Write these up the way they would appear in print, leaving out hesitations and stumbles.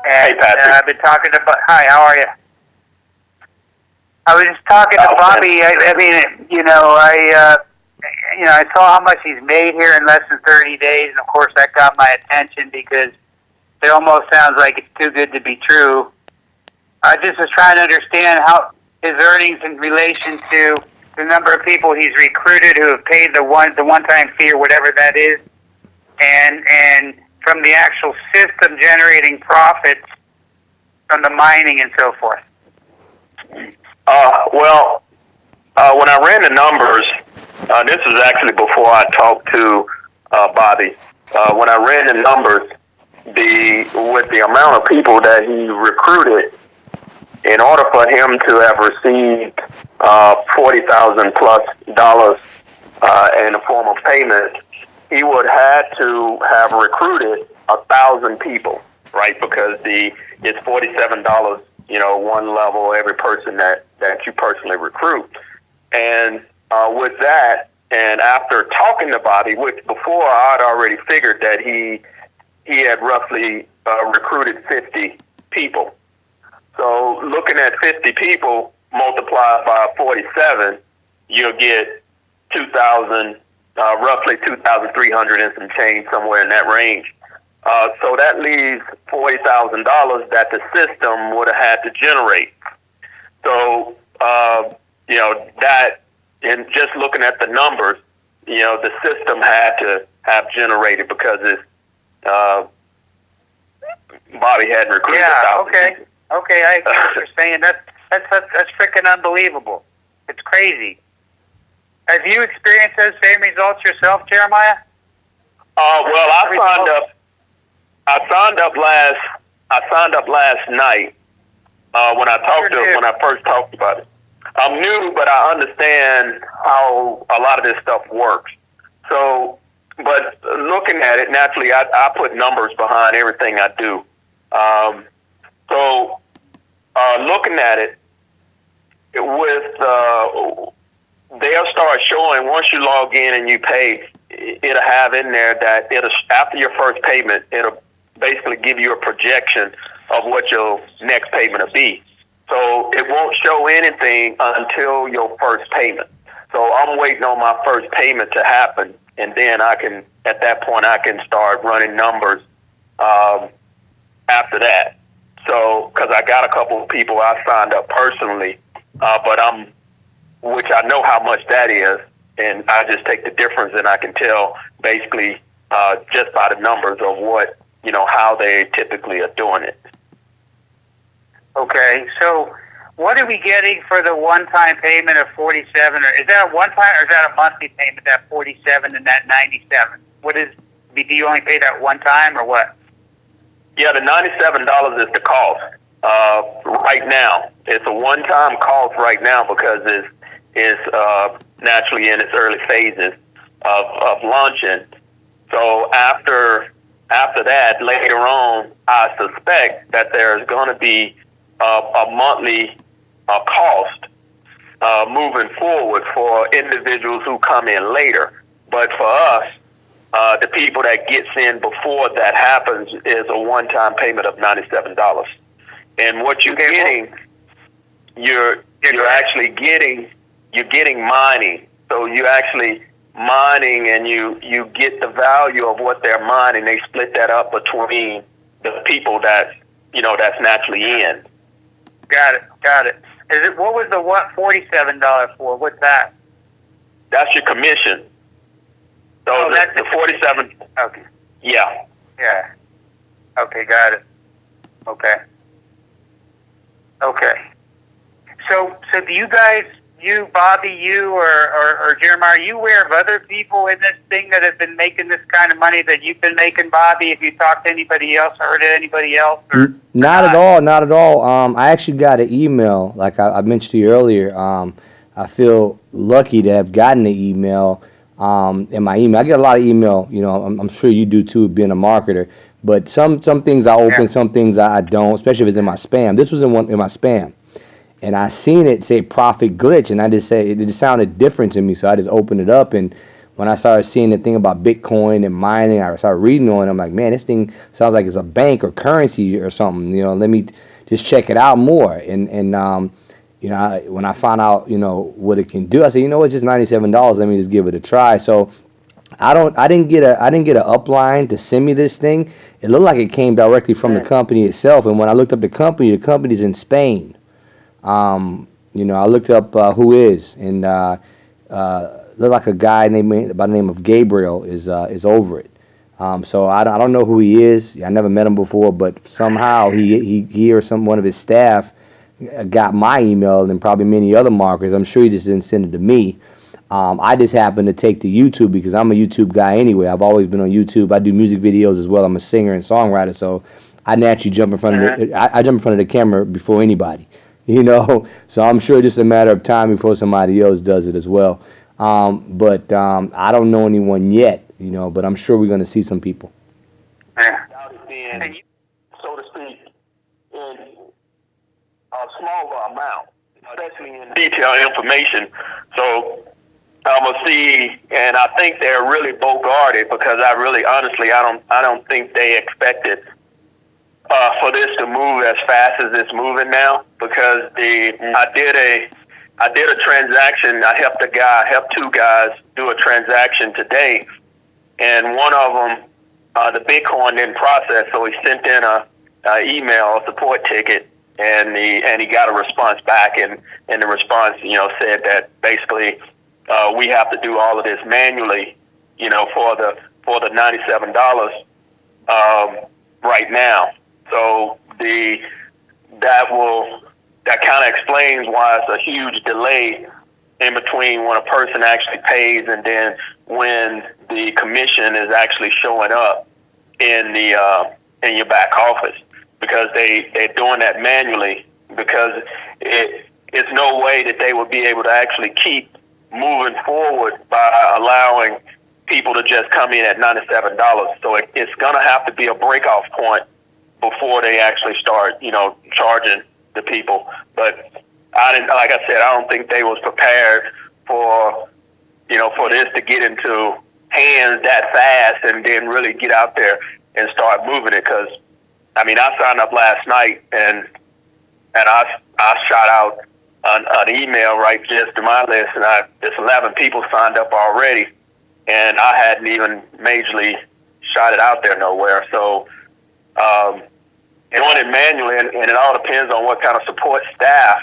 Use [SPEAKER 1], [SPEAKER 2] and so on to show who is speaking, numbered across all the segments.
[SPEAKER 1] Hey,
[SPEAKER 2] And
[SPEAKER 1] Patrick.
[SPEAKER 2] I've been talking to. Hi, how are you? I was just talking to Bobby. I mean, I saw how much he's made here in less than 30 days, and of course that got my attention because it almost sounds like it's too good to be true. I just was trying to understand how his earnings in relation to the number of people he's recruited who have paid the one-time fee or whatever that is, and from the actual system generating profits from the mining and so forth.
[SPEAKER 1] When I ran the numbers, this was actually before I talked to Bobby. When I ran the numbers, with the amount of people that he recruited, in order for him to have received $40,000+ in the form of payment, he would have to have recruited 1,000 people, right? Because it's $47, one level every person that you personally recruit. And with that, and after talking to Bobby, which before I'd already figured that he had roughly recruited 50 people. So looking at 50 people multiplied by 47, you'll get 2,000, roughly 2,300 and some change, somewhere in that range. So that leaves $40,000 that the system would have had to generate. So, that, and just looking at the numbers, the system had to have generated because Bobby had recruited 1,000 people.
[SPEAKER 2] Okay, I get what you're saying. That's freaking unbelievable. It's crazy. Have you experienced those same results yourself, Jeremiah?
[SPEAKER 1] I signed up last night when I first talked about it. I'm new, but I understand how a lot of this stuff works. So, but looking at it, naturally, I put numbers behind everything I do. Looking at it, they'll start showing once you log in and you pay. It'll have in there that after your first payment, it'll basically give you a projection of what your next payment will be. So it won't show anything until your first payment. So I'm waiting on my first payment to happen, and then at that point, I can start running numbers after that. So, because I got a couple of people I signed up personally, which I know how much that is, and I just take the difference and I can tell basically just by the numbers of what, how they typically are doing it.
[SPEAKER 2] Okay, so what are we getting for the one-time payment of 47? Or is that a one-time or is that a monthly payment, that 47 and that 97? Do you only pay that one time or what?
[SPEAKER 1] Yeah, the $97 is the cost right now. It's a one-time cost right now because it's naturally in its early phases of launching. So after that, later on, I suspect that there's going to be a monthly cost moving forward for individuals who come in later. But for us, the people that gets in before that happens is a one-time payment of $97. And what you're getting, you're actually getting mining. So you actually mining, and you get the value of what they're mining. They split that up between the people that's naturally in.
[SPEAKER 2] Got it. What was the $47 for? What's that?
[SPEAKER 1] That's your commission. So that's the 47.
[SPEAKER 2] Okay.
[SPEAKER 1] Yeah.
[SPEAKER 2] Yeah. Okay, got it. Okay. So do you guys, you, Bobby, or Jeremiah, are you aware of other people in this thing that have been making this kind of money that you've been making, Bobby? Have you talked to anybody else or heard of anybody else?
[SPEAKER 3] Not at all. I actually got an email, like I mentioned to you earlier. I feel lucky to have gotten the email. In my email, I get a lot of email. I'm sure you do too, being a marketer. But some things I open, some things I don't, especially if it's in my spam. This was in my spam, and I seen it say profit glitch, and it just sounded different to me, so I just opened it up. And when I started seeing the thing about Bitcoin and mining, I started reading on it. I'm like, man, this thing sounds like it's a bank or currency or something. Let me just check it out more. And when I found out, what it can do, I said, it's just $97. Let me just give it a try. So I didn't get a upline to send me this thing. It looked like it came directly from the company itself. And when I looked up the company's in Spain. I looked up who is, and looked like a guy by the name of Gabriel is over it. So I don't know who he is. I never met him before, but somehow he or one of his staff got my email and probably many other marketers. I'm sure he just didn't send it to me. I just happened to take to YouTube because I'm a YouTube guy anyway. I've always been on YouTube. I do music videos as well. I'm a singer and songwriter, so I naturally jump in front of I jump in front of the camera before anybody. So I'm sure just a matter of time before somebody else does it as well. But I don't know anyone yet, but I'm sure we're going to see some people.
[SPEAKER 1] Being, so to speak, in a smaller amount, especially in detailed information. So I'm gonna see, and I think they're really bogarted because I don't think they expected for this to move as fast as it's moving now. Because I did a transaction. I helped two guys do a transaction today, and one of them, the Bitcoin didn't process, so he sent in a email, a support ticket, and he got a response back, and the response, said that basically we have to do all of this manually, for the $97 right now. So that kind of explains why it's a huge delay in between when a person actually pays and then when the commission is actually showing up in your back office, because they're doing that manually, because it's no way that they would be able to actually keep moving forward by allowing people to just come in at $97. So it's going to have to be a breakoff point before they actually start, charging the people. But like I said, I don't think they was prepared for this to get into hands that fast and then really get out there and start moving it. Because I signed up last night and I shot out an email right just to my list, and there's 11 people signed up already, and I hadn't even majorly shot it out there nowhere. So doing it manually, and it all depends on what kind of support staff.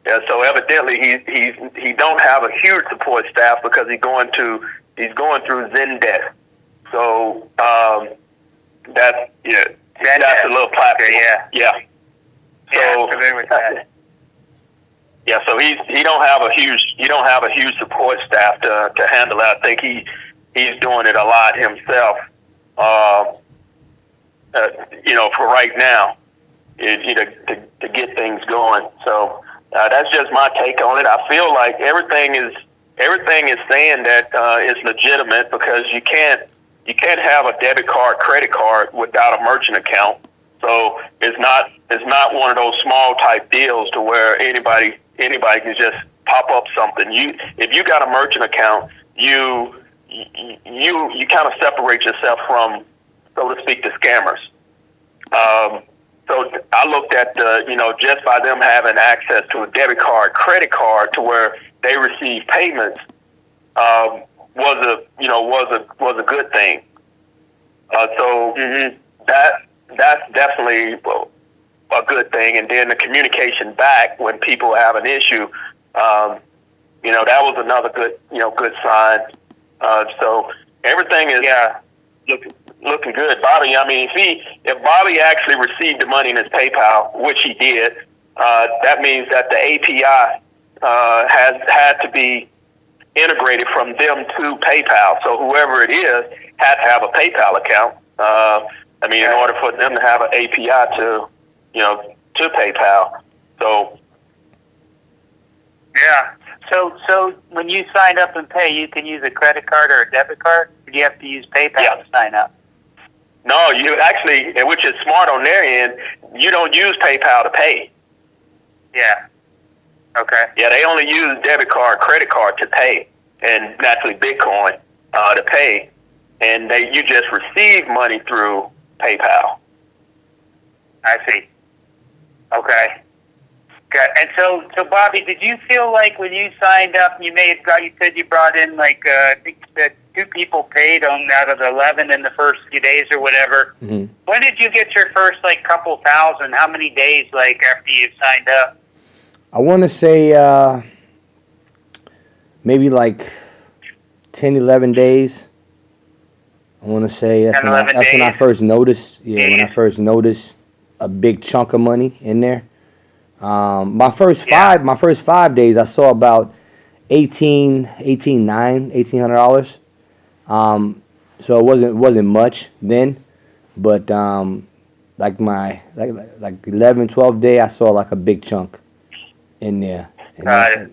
[SPEAKER 1] Yeah, so evidently he don't have a huge support staff because he's going through Zendesk. So that's a little platform. Yeah. So yeah, so he don't have a huge support staff to handle that. I think he's doing it a lot himself. For right now, to get things going. So that's just my take on it. I feel like everything is saying that it's legitimate, because you can't have a debit card, credit card without a merchant account. So it's not one of those small type deals to where anybody can just pop up something. If you got a merchant account, you kind of separate yourself from, so to speak, the scammers. So I looked at just by them having access to a debit card, credit card, to where they receive payments, was a good thing. That's definitely a good thing. And then the communication back when people have an issue, that was another good sign. So everything is looking good. Bobby, if Bobby actually received the money in his PayPal, which he did, that means that the API has had to be integrated from them to PayPal. So whoever it is had to have a PayPal account. In order for them to have an API to PayPal. So
[SPEAKER 2] yeah. So when you sign up and pay, you can use a credit card or a debit card, or do you have to use PayPal to sign up?
[SPEAKER 1] No, you actually, which is smart on their end, you don't use PayPal to pay.
[SPEAKER 2] Yeah. Okay.
[SPEAKER 1] Yeah, they only use debit card, credit card to pay, and naturally Bitcoin. to pay, and you just receive money through PayPal.
[SPEAKER 2] I see. Okay. Good. And so Bobby, did you feel like when you signed up, you said you brought in like I think that 2 people paid on out of the 11 in the first few days or whatever.
[SPEAKER 3] Mm-hmm.
[SPEAKER 2] When did you get your first like couple thousand? How many days like after you signed up?
[SPEAKER 3] I want to say maybe like 10, 11 days. I want to say that's
[SPEAKER 2] 10,
[SPEAKER 3] when
[SPEAKER 2] 11
[SPEAKER 3] when I
[SPEAKER 2] days?
[SPEAKER 3] first noticed. Yeah, when I
[SPEAKER 2] Jeez.
[SPEAKER 3] first noticed a big chunk of money in there. My first
[SPEAKER 2] Yeah.
[SPEAKER 3] 5 days, I saw about $1,800. So it wasn't much then, but like 11, 12 day, I saw like a big chunk in there, and
[SPEAKER 2] Got it.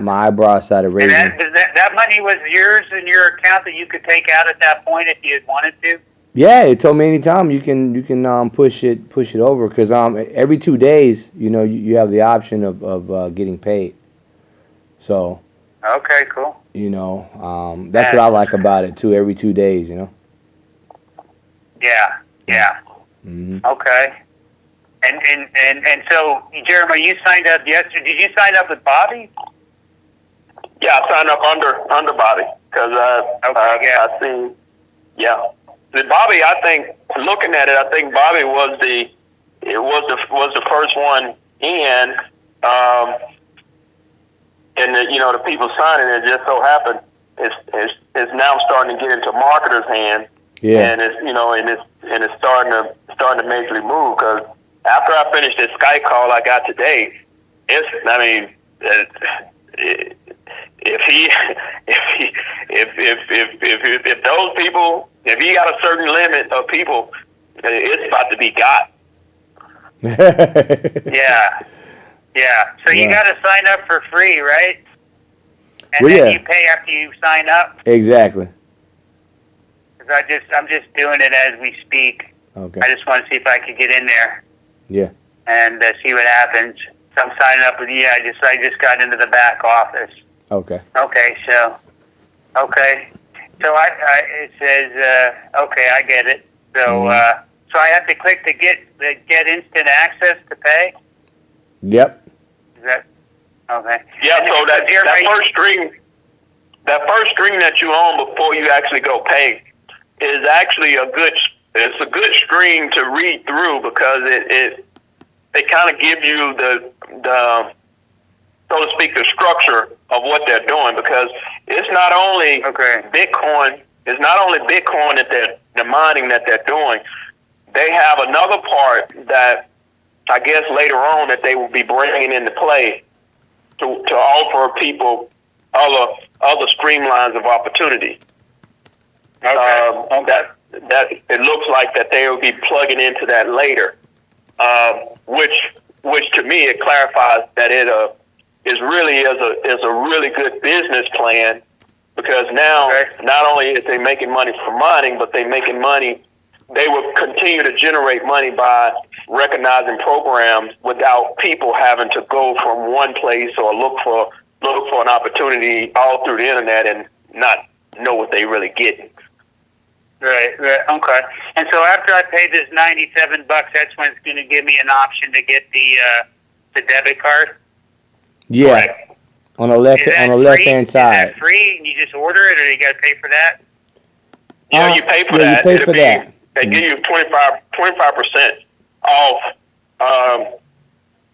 [SPEAKER 3] my eyebrows started
[SPEAKER 2] And
[SPEAKER 3] raising.
[SPEAKER 2] that money was yours in your account that you could take out at that point if you had wanted to?
[SPEAKER 3] Yeah, it told me anytime you can push it over, because every 2 days, you have the option of getting paid. So
[SPEAKER 2] Okay, cool.
[SPEAKER 3] that's what I like about it too. Every 2 days,
[SPEAKER 2] Yeah.
[SPEAKER 3] Mm-hmm.
[SPEAKER 2] Okay. And so, Jeremy, you signed up yesterday. Did you sign up with Bobby?
[SPEAKER 1] Yeah, I signed up under Bobby because I seen. Yeah, the Bobby. I think looking at it, I think Bobby was the first one in, and the people signing it just so happened it's now starting to get into marketers' hands.
[SPEAKER 3] Yeah.
[SPEAKER 1] And it's starting to majorly move, because after I finished this Skype call I got today, if those people, if he got a certain limit of people, it's about to be got.
[SPEAKER 2] Yeah. So you got to sign up for free, right? And
[SPEAKER 3] Well,
[SPEAKER 2] then you pay after you sign up.
[SPEAKER 3] Exactly.
[SPEAKER 2] Because I'm just doing it as we speak.
[SPEAKER 3] Okay.
[SPEAKER 2] I just want to see if I could get in there.
[SPEAKER 3] Yeah.
[SPEAKER 2] And see what happens. So I'm signing up with you. I just got into the back office.
[SPEAKER 3] Okay.
[SPEAKER 2] Okay. So it says okay, I get it. So so I have to click to get instant access to pay.
[SPEAKER 3] Yep.
[SPEAKER 2] Is that okay?
[SPEAKER 1] Yeah. So that first screen that you own before you actually go pay is actually a good screen to read through, because it kind of gives you the so to speak, the structure of what they're doing, because it's not only Bitcoin. It's not only Bitcoin that the mining that they're doing. They have another part that I guess later on that they will be bringing into play to offer people other streamlines of opportunity. That it looks like that they will be plugging into that later, which to me it clarifies that it is a really good business plan, because now not only is they making money from mining, but they making money. They will continue to generate money by recognizing programs without people having to go from one place or look for an opportunity all through the internet and not know what they really getting.
[SPEAKER 2] Right, okay. And so after I pay this $97, that's when it's going to give me an option to get the debit card.
[SPEAKER 3] Yeah,
[SPEAKER 2] right.
[SPEAKER 3] on the left hand side.
[SPEAKER 2] Is that free, and you just order it, or you got to pay for that?
[SPEAKER 1] Yeah, you pay for that.
[SPEAKER 3] You pay for that.
[SPEAKER 1] They give you 25% off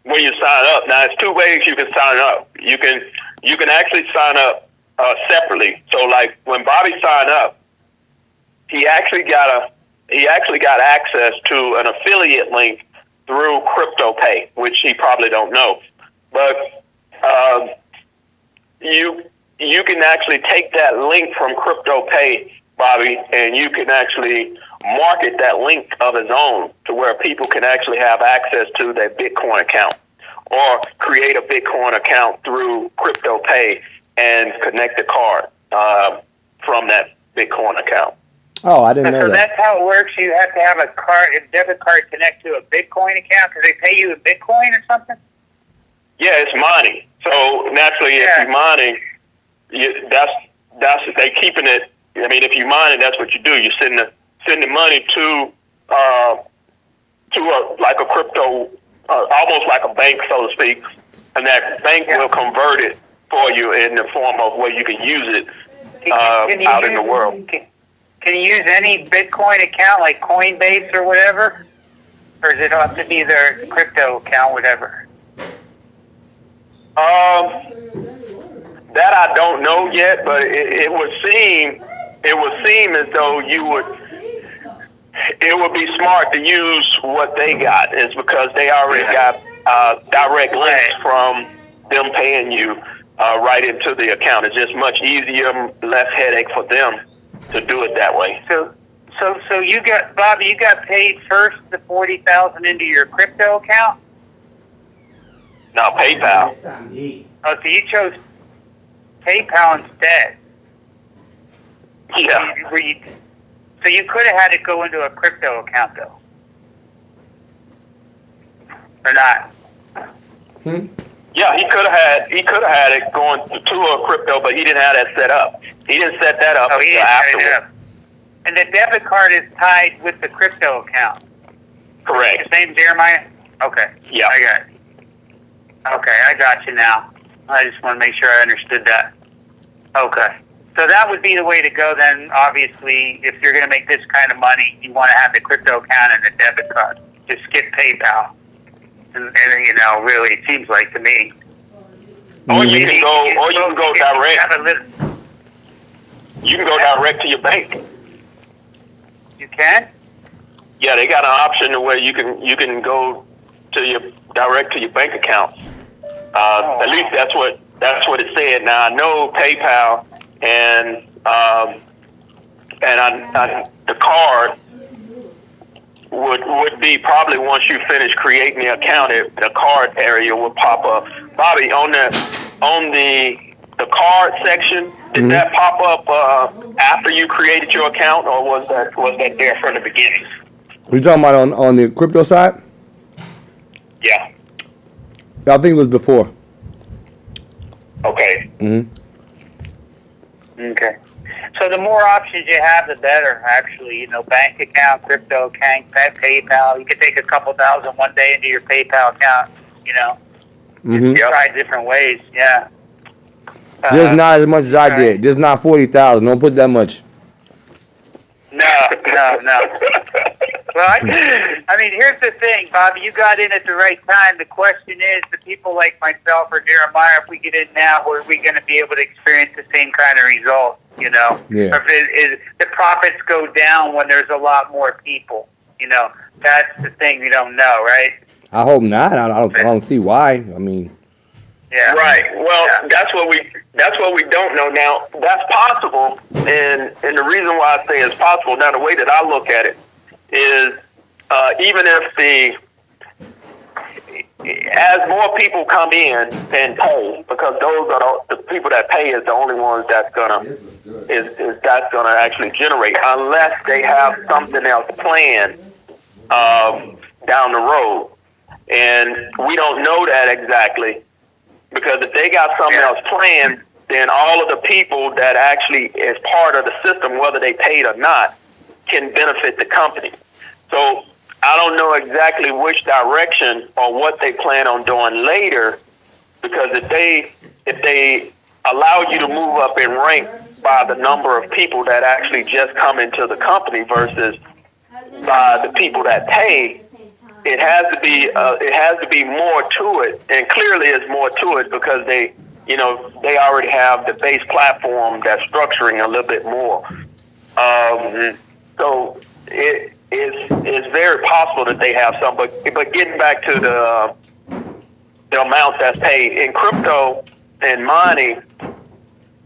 [SPEAKER 1] when you sign up. Now, it's 2 ways you can sign up. You can actually sign up separately. So, like when Bobby signed up, he actually got access to an affiliate link through CryptoPay, which he probably don't know. But you can actually take that link from CryptoPay, Bobby, and you can actually market that link of his own to where people can actually have access to their Bitcoin account, or create a Bitcoin account through CryptoPay and connect the card from that Bitcoin account.
[SPEAKER 3] Oh, I didn't know that.
[SPEAKER 2] So that's how it works. You have to have a debit card connect to a Bitcoin account because they pay you in Bitcoin or something?
[SPEAKER 1] Yeah, it's mining. So naturally, if you're mining, they keeping it I mean, if you mine it, that's what you do. You send the money to like a crypto, almost like a bank, so to speak, and that bank will convert it for you in the form of where you can use it out in the world.
[SPEAKER 2] Can you use any Bitcoin account like Coinbase or whatever? Or does it have to be their crypto account, whatever?
[SPEAKER 1] That I don't know yet, but it would seem as though it would be smart to use what they got. Is because they already got direct links from them paying you right into the account. It's just much easier, less headache for them to do it that way.
[SPEAKER 2] So you got, Bobby, you got paid first the $40,000 into your crypto account?
[SPEAKER 1] Now PayPal.
[SPEAKER 2] Oh, so you chose PayPal instead.
[SPEAKER 1] Yeah.
[SPEAKER 2] So you could have had it go into a crypto account though. Or not?
[SPEAKER 1] Yeah, he could have had it going to a crypto, but he didn't have that set up. He didn't set that up until afterwards.
[SPEAKER 2] And the debit card is tied with the crypto account.
[SPEAKER 1] Correct.
[SPEAKER 2] His name's Jeremiah? Okay.
[SPEAKER 1] Yeah.
[SPEAKER 2] I got it. Okay, I got you now. I just want to make sure I understood that. Okay. So that would be the way to go then, obviously, if you're going to make this kind of money, you want to have the crypto account and the debit card. Just skip PayPal. And really, it seems like to me.
[SPEAKER 1] Or you can go direct. You can go direct to your bank.
[SPEAKER 2] You can?
[SPEAKER 1] Yeah, they got an option where you can go to direct to your bank account. At least that's what it said. Now I know PayPal and the card would be probably once you finish creating the account, the card area will pop up. Bobby, on the card section, did that pop up after you created your account, or was that there from the beginning?
[SPEAKER 3] You talking about on the crypto side?
[SPEAKER 1] Yeah.
[SPEAKER 3] I think it was before.
[SPEAKER 1] Okay.
[SPEAKER 2] Okay. So the more options you have, the better, actually. Bank account, crypto account, PayPal. You could take a couple thousand one day into your PayPal account, Try different ways, yeah.
[SPEAKER 3] Just not as much as I did. Just not 40,000. Don't put that much.
[SPEAKER 2] No. Well, I mean, here's the thing, Bobby. You got in at the right time. The question is, the people like myself or Jeremiah, if we get in now, are we going to be able to experience the same kind of result?
[SPEAKER 3] Yeah.
[SPEAKER 2] Or if the profits go down when there's a lot more people. That's the thing we don't know, right?
[SPEAKER 3] I hope not. I don't see why. I mean.
[SPEAKER 2] Yeah.
[SPEAKER 1] Right. Well, that's what we don't know. Now, that's possible, and the reason why I say it's possible. Now, the way that I look at it is, even if as more people come in and pay, because those are the people that pay is the only ones that's gonna actually generate, unless they have something else planned down the road, and we don't know that exactly. Because if they got something else planned, then all of the people that actually is part of the system, whether they paid or not, can benefit the company. So I don't know exactly which direction or what they plan on doing later, because if they allow you to move up in rank by the number of people that actually just come into the company versus by the people that pay, it has to be more to it, and clearly it's more to it because they already have the base platform that's structuring a little bit more. So it's very possible that they have some, but getting back to the amount that's paid in crypto and mining,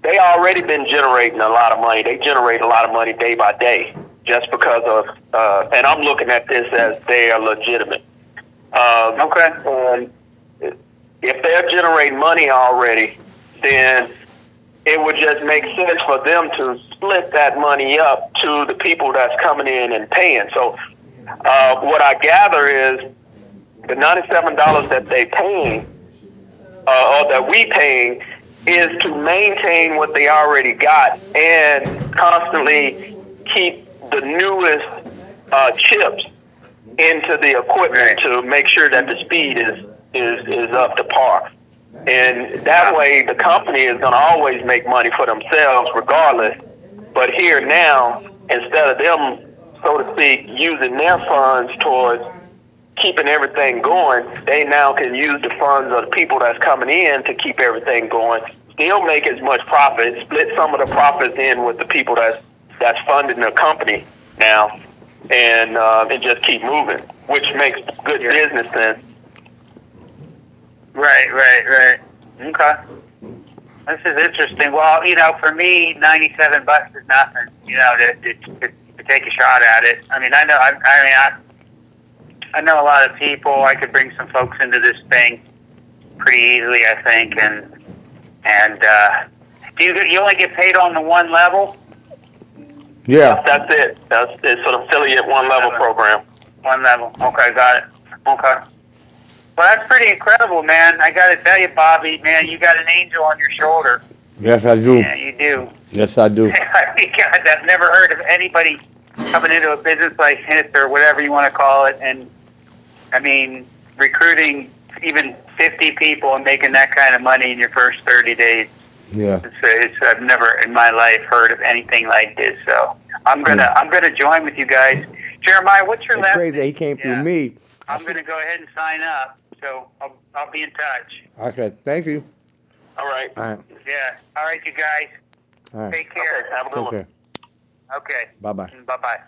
[SPEAKER 1] they already been generating a lot of money. They generate a lot of money day by day. Just because of, and I'm looking at this as they are legitimate. And if they're generating money already, then it would just make sense for them to split that money up to the people that's coming in and paying. So what I gather is the $97 that they paying, or that we paying, is to maintain what they already got and constantly keep the newest chips into the equipment to make sure that the speed is up to par. And that way the company is going to always make money for themselves regardless. But here now, instead of them, so to speak, using their funds towards keeping everything going, they now can use the funds of the people that's coming in to keep everything going, still make as much profit, split some of the profits in with the people that's funding the company now, and just keep moving, which makes good business sense.
[SPEAKER 2] Right. Okay. This is interesting. Well, for me, $97 is nothing. To take a shot at it. I mean, I know a lot of people. I could bring some folks into this thing pretty easily, I think. And do you only get paid on the one level?
[SPEAKER 3] Yeah.
[SPEAKER 1] That's it. It's an affiliate one level program.
[SPEAKER 2] One level. Okay, got it. Okay. Well, that's pretty incredible, man. I got to tell you, Bobby, man, you got an angel on your shoulder.
[SPEAKER 3] Yes, I do.
[SPEAKER 2] Yeah, you do.
[SPEAKER 3] Yes, I do.
[SPEAKER 2] God, I've never heard of anybody coming into a business like this or whatever you want to call it, and I mean, recruiting even 50 people and making that kind of money in your first 30 days.
[SPEAKER 3] Yeah.
[SPEAKER 2] I've never in my life heard of anything like this. So I'm gonna join with you guys. Jeremiah, what's your
[SPEAKER 3] It's
[SPEAKER 2] last
[SPEAKER 3] crazy.
[SPEAKER 2] name?
[SPEAKER 3] He came through me.
[SPEAKER 2] I'm gonna go ahead and sign up. So I'll be in touch.
[SPEAKER 3] Okay. Thank you.
[SPEAKER 1] All right.
[SPEAKER 3] All right.
[SPEAKER 2] Yeah. All right, you guys.
[SPEAKER 3] All right.
[SPEAKER 2] Take care.
[SPEAKER 1] Okay, have a good one.
[SPEAKER 3] Okay.
[SPEAKER 2] Okay.
[SPEAKER 3] Bye-bye.
[SPEAKER 2] Bye-bye.